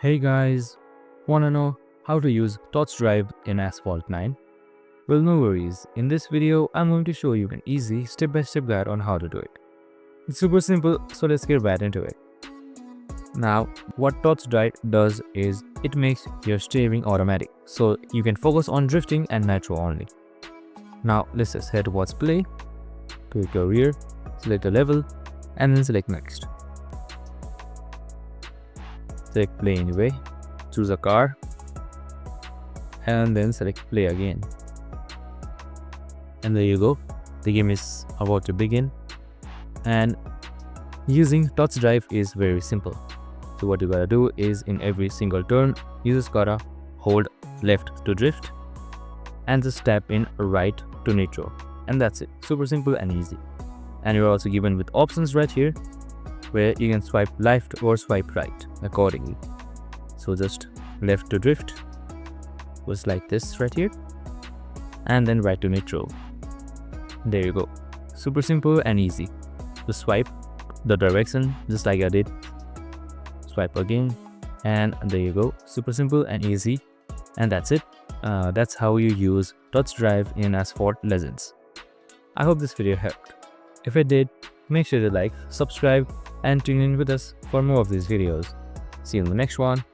Hey guys, wanna know how to use TouchDrive in Asphalt 9? Well, no worries. In this video, I'm going to show you an easy step-by-step guide on how to do it. It's super simple, so let's get right into it. Now, what TouchDrive does is it makes your steering automatic, so you can focus on drifting and nitro only. Now, let's just head towards play, click your rear, select a level, and then select next. Select play anyway, choose a car, and then select play again. And there you go, the game is about to begin. And using TouchDrive is very simple. So what you gotta do is in every single turn, you just gotta hold left to drift and just tap in right to nitro. And that's it, super simple and easy. And you're also given with options right here where you can swipe left or swipe right accordingly. So just left to drift was like this right here, and then right to nitro. There you go, super simple and easy. Just swipe the direction just like I did, swipe again, and there you go, super simple and easy. And that's it. That's how you use TouchDrive in Asphalt Legends. I hope this video helped. If it did, make sure to like, subscribe, and tune in with us for more of these videos. See you in the next one.